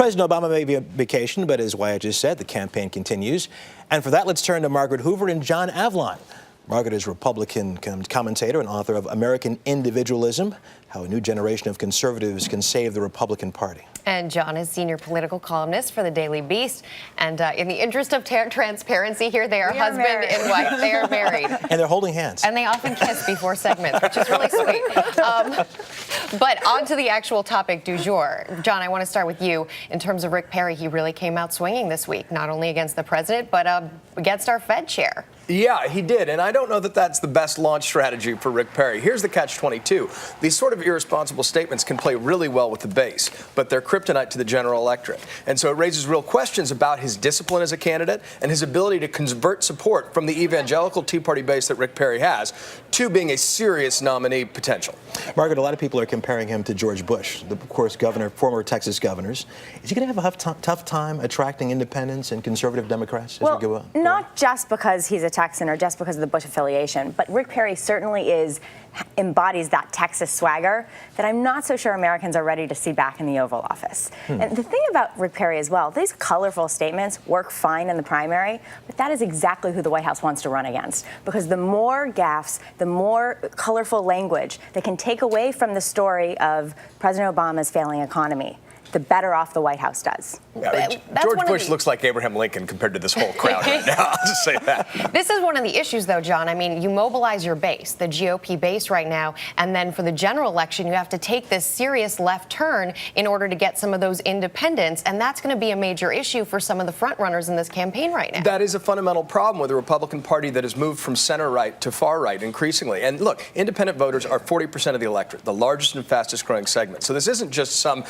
President Obama may be on vacation, but as Wyatt just said, the campaign continues. And for that, let's turn to Margaret Hoover and John Avlon. Margaret is a Republican commentator and author of American Individualism, How a New Generation of Conservatives Can Save the Republican Party. And John is senior political columnist for the Daily Beast. And in the interest of transparency here, they are husband and wife. They are married. And they're holding hands. And they often kiss before segments, which is really sweet. But on to the actual topic du jour. John, I want to start with you. In terms of Rick Perry, he really came out swinging this week, not only against the president, but against our Fed chair. Yeah, he did. And I don't know that that's the best launch strategy for Rick Perry. Here's the catch-22. These sort of irresponsible statements can play really well with the base, but they're kryptonite to the general electorate. And so it raises real questions about his discipline as a candidate and his ability to convert support from the evangelical Tea Party base that Rick Perry has to being a serious nominee potential. Margaret, a lot of people are comparing him to George Bush, the, of course, former Texas governors. Is he going to have a tough time attracting independents and conservative Democrats as we go on? Not just because he's a Texan or just because of the Bush affiliation, but Rick Perry certainly embodies that Texas swagger that I'm not so sure Americans are ready to see back in the Oval Office. And the thing about Rick Perry as well, these colorful statements work fine in the primary, but that is exactly who the White House wants to run against. Because the more gaffes, the more colorful language that can take away from the story of President Obama's failing economy, the better off the White House does. Yeah, I mean, George Bush looks like Abraham Lincoln compared to this whole crowd right now. I'll just say that. This is one of the issues, though, John. I mean, you mobilize your base, the GOP base right now, and then for the general election, you have to take this serious left turn in order to get some of those independents, and that's going to be a major issue for some of the front runners in this campaign right now. That is a fundamental problem with the Republican Party that has moved from center-right to far-right increasingly. And look, independent voters are 40% of the electorate, the largest and fastest-growing segment. So this isn't just some,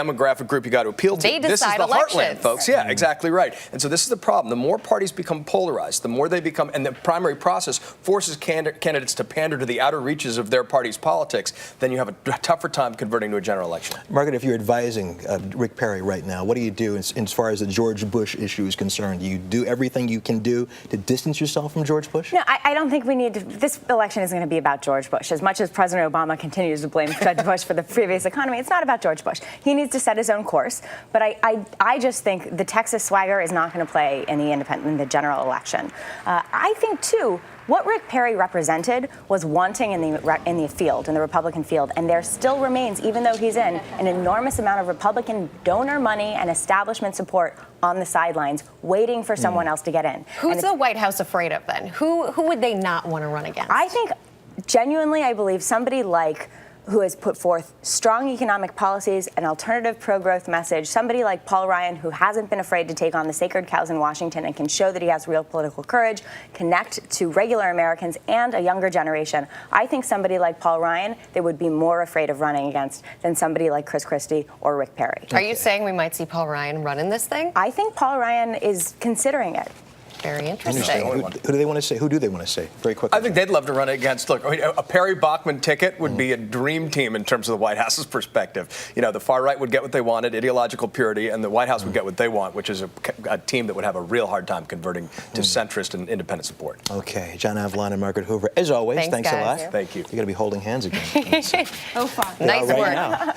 demographic group you got to appeal to. This is the heartland, folks. Yeah, exactly right. And so this is the problem. The more parties become polarized, the more they become, and the primary process forces candidates to pander to the outer reaches of their party's politics, then you have a tougher time converting to a general election. Margaret, if you're advising Rick Perry right now, what do you do as far as the George Bush issue is concerned? Do you do everything you can do to distance yourself from George Bush? No, I don't think we need to. This election is going to be about George Bush. As much as President Obama continues to blame Judge Bush for the previous economy, it's not about George Bush. He needs to set his own course. But I just think the Texas swagger is not going to play in the general election. I think, too, what Rick Perry represented was wanting in the field, in the Republican field, and there still remains, even though he's in, an enormous amount of Republican donor money and establishment support on the sidelines, waiting for someone else to get in. Who's the White House afraid of then? Who would they not want to run against? I think, genuinely, I believe somebody who has put forth strong economic policies, an alternative pro-growth message, somebody like Paul Ryan, who hasn't been afraid to take on the sacred cows in Washington and can show that he has real political courage, connect to regular Americans and a younger generation. I think somebody like Paul Ryan, they would be more afraid of running against than somebody like Chris Christie or Rick Perry. Are you saying we might see Paul Ryan run in this thing? I think Paul Ryan is considering it. Very interesting. Who do they want to say? Who do they want to say? Very quickly. I think they'd love to run it against. Look, a Perry Bachman ticket would be a dream team in terms of the White House's perspective. The far right would get what they wanted, ideological purity, and the White House would get what they want, which is a team that would have a real hard time converting to centrist and independent support. Okay, John Avlon and Margaret Hoover, as always, thanks a lot. Thank you. You're going to be holding hands again. Oh, fun. Nice work.